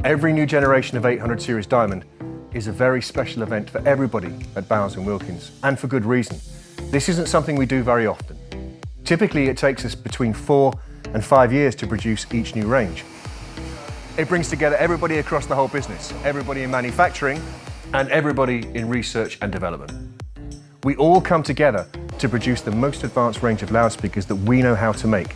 Every new generation of 800 series Diamond is a very special event for everybody at Bowers Wilkins, and for good reason. This isn't something we do very often. Typically, it takes us between 4 and 5 years to produce each new range. It brings together everybody across the whole business, everybody in manufacturing, and everybody in research and development. We all come together to produce the most advanced range of loudspeakers that we know how to make.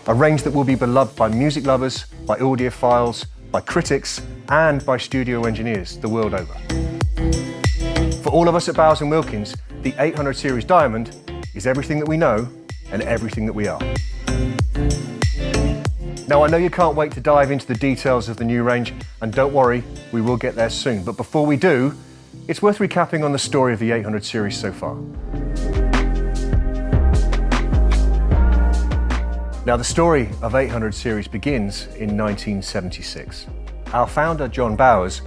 A range that will be beloved by music lovers, by audiophiles, by critics, and by studio engineers the world over. For all of us at Bowers Wilkins, the 800 series Diamond is everything that we know and everything that we are. Now, I know you can't wait to dive into the details of the new range, and don't worry, we will get there soon. But before we do, it's worth recapping on the story of the 800 series so far. Now, the story of 800 series begins in 1976. Our founder, John Bowers,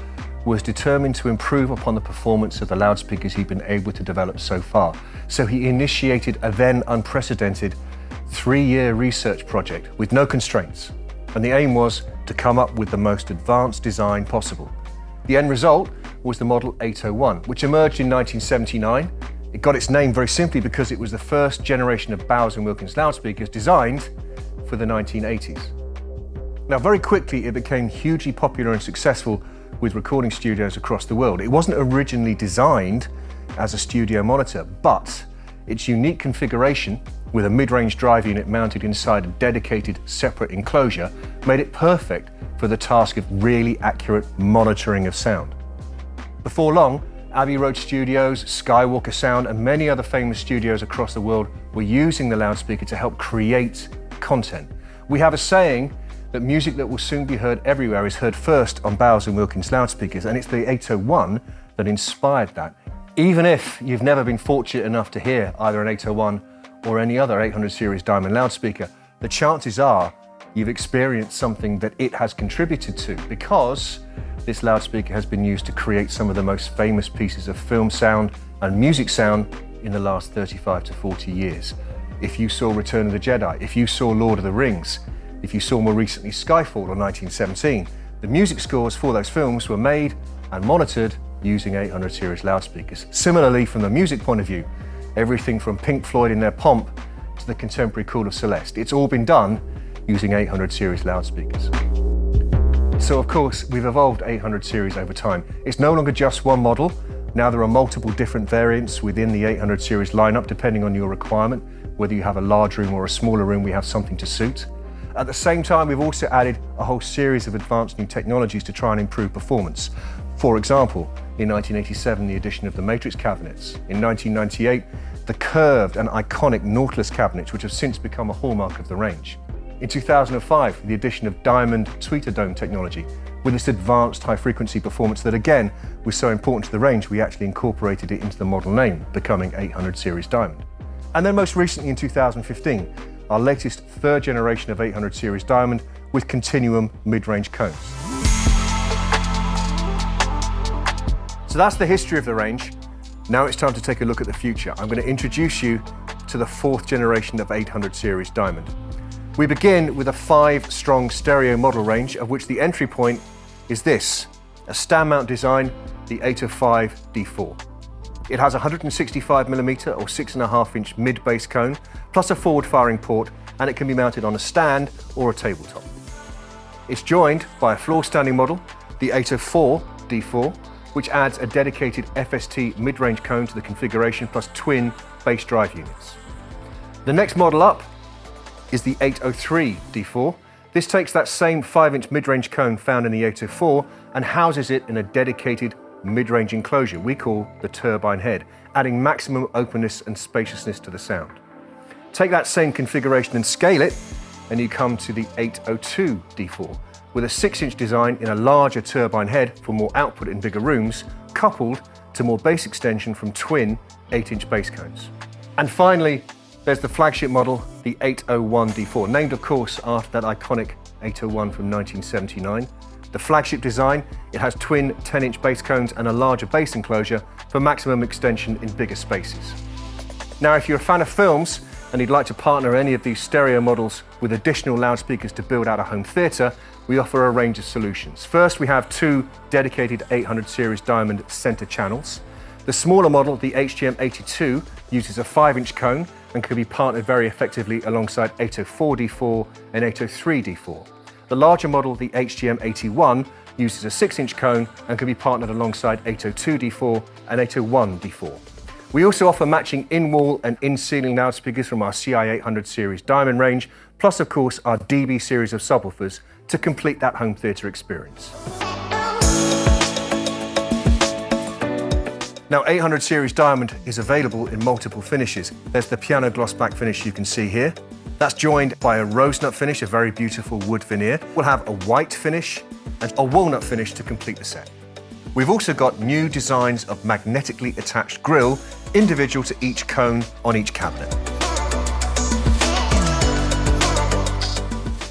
was determined to improve upon the performance of the loudspeakers he'd been able to develop so far. So he initiated a then unprecedented 3-year research project with no constraints. And the aim was to come up with the most advanced design possible. The end result was the model 801, which emerged in 1979. It got its name very simply because it was the first generation of Bowers Wilkins loudspeakers designed for the 1980s. Now, very quickly, it became hugely popular and successful with recording studios across the world. It wasn't originally designed as a studio monitor, but its unique configuration with a mid-range drive unit mounted inside a dedicated separate enclosure made it perfect for the task of really accurate monitoring of sound. Before long, Abbey Road Studios, Skywalker Sound, and many other famous studios across the world were using the loudspeaker to help create content. We have a saying that music that will soon be heard everywhere is heard first on Bowers Wilkins loudspeakers, and it's the 801 that inspired that. Even if you've never been fortunate enough to hear either an 801 or any other 800 series Diamond loudspeaker, the chances are you've experienced something that it has contributed to, because this loudspeaker has been used to create some of the most famous pieces of film sound and music sound in the last 35 to 40 years. If you saw Return of the Jedi, if you saw Lord of the Rings, if you saw more recently Skyfall or 1917, the music scores for those films were made and monitored using 800 series loudspeakers. Similarly, from the music point of view, everything from Pink Floyd in their Pomp to the contemporary Call of Celeste, it's all been done using 800 series loudspeakers. So of course, we've evolved 800 series over time. It's no longer just one model. Now there are multiple different variants within the 800 series lineup, depending on your requirement. Whether you have a large room or a smaller room, we have something to suit. At the same time, we've also added a whole series of advanced new technologies to try and improve performance. For example, in 1987, the addition of the Matrix cabinets. In 1998, the curved and iconic Nautilus cabinets, which have since become a hallmark of the range. In 2005, the addition of Diamond Tweeter Dome technology, with its advanced high-frequency performance that, again, was so important to the range, we actually incorporated it into the model name, becoming 800 series Diamond. And then most recently in 2015, our latest 3rd generation of 800 series Diamond with continuum mid-range cones. So that's the history of the range. Now it's time to take a look at the future. I'm going to introduce you to the 4th generation of 800 series Diamond. We begin with a 5-strong stereo model range, of which the entry point is this, a stand mount design, the 805 D4. It has a 165mm or 6.5-inch mid-bass cone, plus a forward-firing port, and it can be mounted on a stand or a tabletop. It's joined by a floor-standing model, the 804 D4, which adds a dedicated FST mid-range cone to the configuration, plus twin bass drive units. The next model up is the 803 D4. This takes that same 5-inch mid-range cone found in the 804 and houses it in a dedicated mid-range enclosure we call the turbine head, adding maximum openness and spaciousness to the sound. Take that same configuration and scale it, and you come to the 802 D4, with a 6-inch design in a larger turbine head for more output in bigger rooms, coupled to more bass extension from twin 8-inch bass cones. And finally, there's the flagship model, the 801 D4, named of course after that iconic 801 from 1979. The flagship design, it has twin 10-inch bass cones and a larger bass enclosure for maximum extension in bigger spaces. Now, if you're a fan of films and you'd like to partner any of these stereo models with additional loudspeakers to build out a home theatre, we offer a range of solutions. First, we have two dedicated 800 series diamond center channels. The smaller model, the HGM82, uses a 5-inch cone and can be partnered very effectively alongside 804D4 and 803D4. The larger model, the HGM81, uses a 6-inch cone and can be partnered alongside 802D4 and 801D4. We also offer matching in-wall and in-ceiling loudspeakers from our CI800 series diamond range, plus of course our DB series of subwoofers to complete that home theatre experience. Now 800 series diamond is available in multiple finishes. There's the piano gloss black finish you can see here. That's joined by a rose nut finish, a very beautiful wood veneer. We'll have a white finish and a walnut finish to complete the set. We've also got new designs of magnetically attached grille, individual to each cone on each cabinet.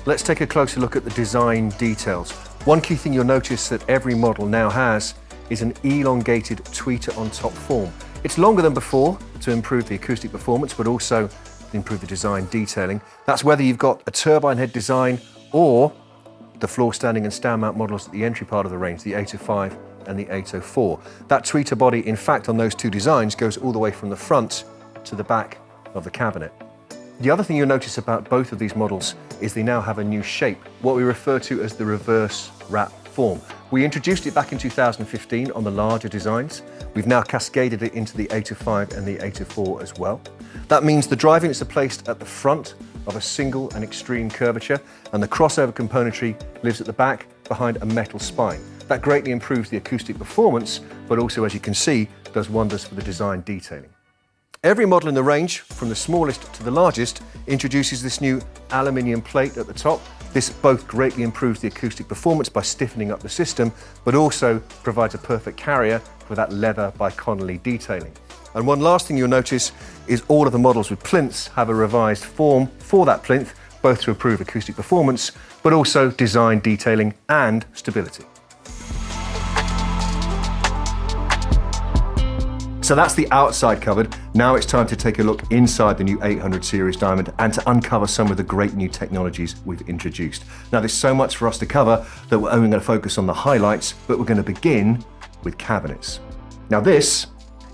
Let's take a closer look at the design details. One key thing you'll notice that every model now has is an elongated tweeter on top form. It's longer than before to improve the acoustic performance, but also to improve the design detailing. That's whether you've got a turbine head design or the floor standing and stand mount models at the entry part of the range, the 805 and the 804. That tweeter body, in fact, on those two designs goes all the way from the front to the back of the cabinet. The other thing you'll notice about both of these models is they now have a new shape, what we refer to as the reverse wrap form. We introduced it back in 2015 on the larger designs. We've now cascaded it into the 805 and the 804 as well. That means the drive units are placed at the front of a single and extreme curvature, and the crossover componentry lives at the back behind a metal spine. That greatly improves the acoustic performance, but also, as you can see, does wonders for the design detailing. Every model in the range, from the smallest to the largest, introduces this new aluminium plate at the top. This both greatly improves the acoustic performance by stiffening up the system, but also provides a perfect carrier for that leather by Connolly detailing. And one last thing you'll notice is all of the models with plinths have a revised form for that plinth, both to improve acoustic performance, but also design detailing and stability. So that's the outside covered. Now it's time to take a look inside the new 800 series diamond and to uncover some of the great new technologies we've introduced. Now there's so much for us to cover that we're only going to focus on the highlights, but we're going to begin with cabinets. Now this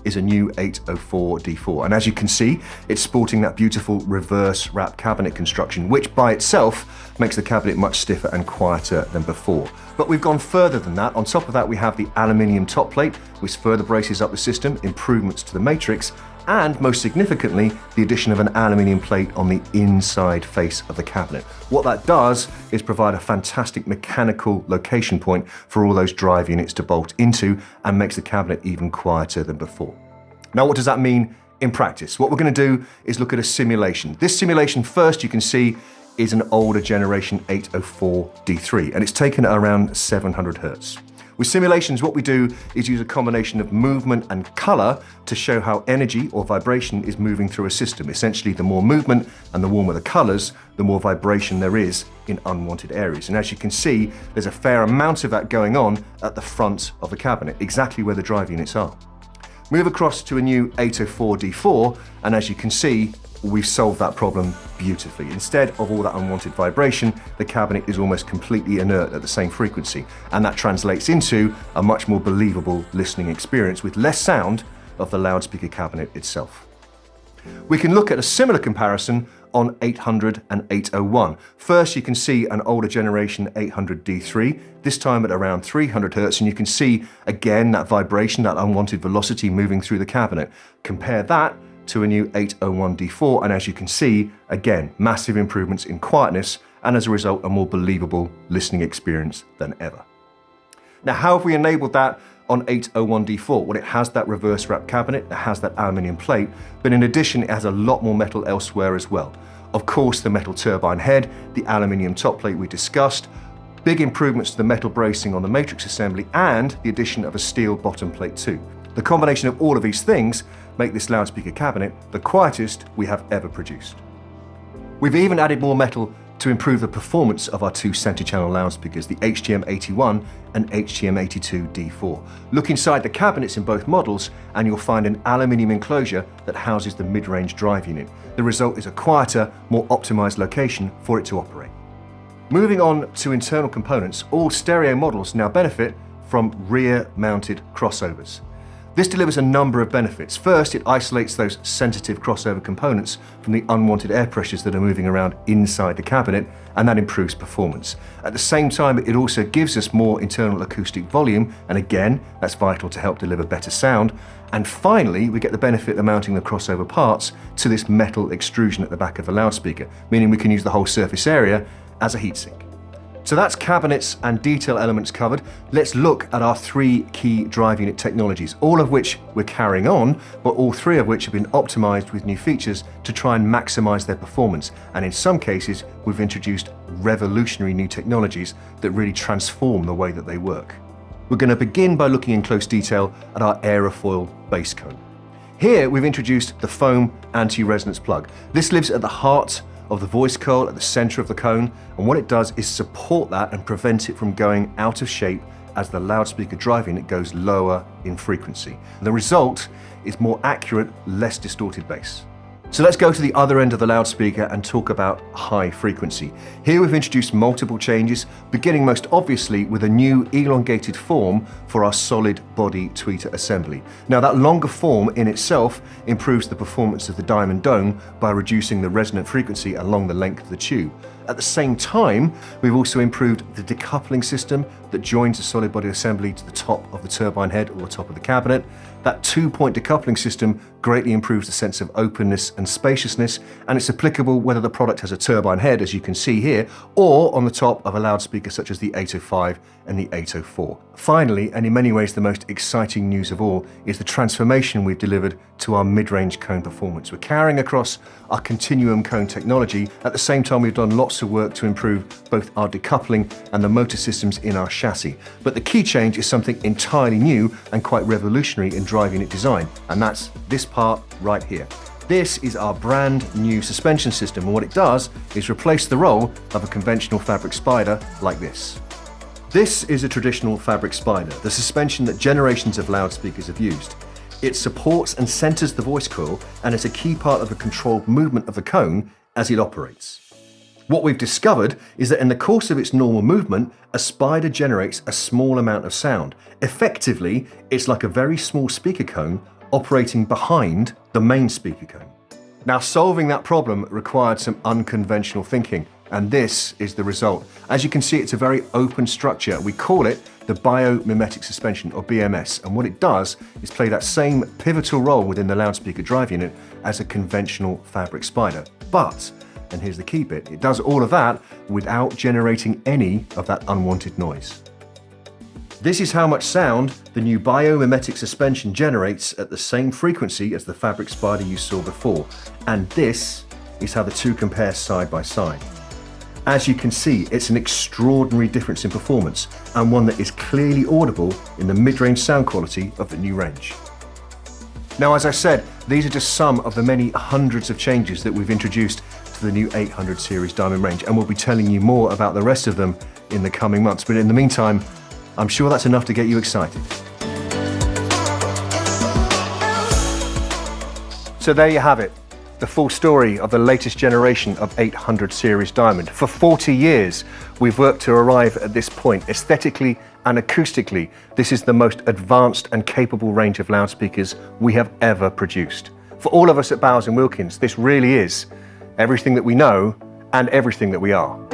is a new 804 D4, and as you can see, it's sporting that beautiful reverse wrap cabinet construction, which by itself makes the cabinet much stiffer and quieter than before. But we've gone further than that. On top of that, we have the aluminium top plate, which further braces up the system, improvements to the matrix, and most significantly, the addition of an aluminium plate on the inside face of the cabinet. What that does is provide a fantastic mechanical location point for all those drive units to bolt into and makes the cabinet even quieter than before. Now, what does that mean in practice? What we're going to do is look at a simulation. This simulation first, you can see, is an older generation 804 D3, and it's taken at around 700 Hertz. With simulations, what we do is use a combination of movement and color to show how energy or vibration is moving through a system. Essentially, the more movement and the warmer the colors, the more vibration there is in unwanted areas. And as you can see, there's a fair amount of that going on at the front of the cabinet, exactly where the drive units are. Move across to a new 804 D4, and as you can see, we've solved that problem beautifully. Instead of all that unwanted vibration, the cabinet is almost completely inert at the same frequency, and that translates into a much more believable listening experience with less sound of the loudspeaker cabinet itself. We can look at a similar comparison on 800 and 801. First, you can see an older generation 800 D3, this time at around 300 Hertz, and you can see again that vibration, that unwanted velocity moving through the cabinet. Compare that to a new 801 D4, and as you can see, again, massive improvements in quietness, and as a result, a more believable listening experience than ever. Now, how have we enabled that on 801 D4? Well, it has that reverse wrap cabinet, it has that aluminium plate, but in addition, it has a lot more metal elsewhere as well. Of course, the metal turbine head, the aluminium top plate we discussed, big improvements to the metal bracing on the matrix assembly, and the addition of a steel bottom plate too. The combination of all of these things make this loudspeaker cabinet the quietest we have ever produced. We've even added more metal to improve the performance of our two center channel loudspeakers, the HGM81 and HGM82 D4. Look inside the cabinets in both models and you'll find an aluminium enclosure that houses the mid-range drive unit. The result is a quieter, more optimized location for it to operate. Moving on to internal components, all stereo models now benefit from rear-mounted crossovers. This delivers a number of benefits. First, it isolates those sensitive crossover components from the unwanted air pressures that are moving around inside the cabinet, and that improves performance. At the same time, it also gives us more internal acoustic volume, and again, that's vital to help deliver better sound. And finally, we get the benefit of mounting the crossover parts to this metal extrusion at the back of the loudspeaker, meaning we can use the whole surface area as a heatsink. So that's cabinets and detail elements covered. Let's look at our three key drive unit technologies, all of which we're carrying on, but all three of which have been optimized with new features to try and maximize their performance. And in some cases, we've introduced revolutionary new technologies that really transform the way that they work. We're going to begin by looking in close detail at our aerofoil base cone. Here, we've introduced the foam anti-resonance plug. This lives at the heart of the voice coil at the center of the cone, and what it does is support that and prevent it from going out of shape as the loudspeaker drive unit goes lower in frequency. The result is more accurate, less distorted bass. So let's go to the other end of the loudspeaker and talk about high frequency. Here we've introduced multiple changes, beginning most obviously with a new elongated form for our solid body tweeter assembly. Now that longer form in itself improves the performance of the diamond dome by reducing the resonant frequency along the length of the tube. At the same time, we've also improved the decoupling system that joins the solid body assembly to the top of the turbine head or the top of the cabinet. That two-point decoupling system greatly improves the sense of openness and spaciousness, and it's applicable whether the product has a turbine head, as you can see here, or on the top of a loudspeaker such as the 805 and the 804. Finally, and in many ways the most exciting news of all, is the transformation we've delivered to our mid-range cone performance. We're carrying across our continuum cone technology. At the same time, we've done lots of work to improve both our decoupling and the motor systems in our chassis. But the key change is something entirely new and quite revolutionary in drive unit design, and that's this part right here. This is our brand new suspension system, and what it does is replace the role of a conventional fabric spider like this. This is a traditional fabric spider, the suspension that generations of loudspeakers have used. It supports and centers the voice coil and is a key part of the controlled movement of the cone as it operates. What we've discovered is that in the course of its normal movement, a spider generates a small amount of sound. Effectively, it's like a very small speaker cone operating behind the main speaker cone. Now, solving that problem required some unconventional thinking, and this is the result. As you can see, it's a very open structure. We call it the biomimetic suspension, or BMS, and what it does is play that same pivotal role within the loudspeaker drive unit as a conventional fabric spider. But, and here's the key bit, it does all of that without generating any of that unwanted noise. This is how much sound the new biomimetic suspension generates at the same frequency as the fabric spider you saw before, and this is how the two compare side by side. As you can see, it's an extraordinary difference in performance, and one that is clearly audible in the mid-range sound quality of the new range. Now, as I said, these are just some of the many hundreds of changes that we've introduced to the new 800 series Diamond range, and we'll be telling you more about the rest of them in the coming months. But in the meantime, I'm sure that's enough to get you excited. So there you have it. The full story of the latest generation of 800 series Diamond. For 40 years, we've worked to arrive at this point. Aesthetically and acoustically, this is the most advanced and capable range of loudspeakers we have ever produced. For all of us at Bowers Wilkins, this really is everything that we know and everything that we are.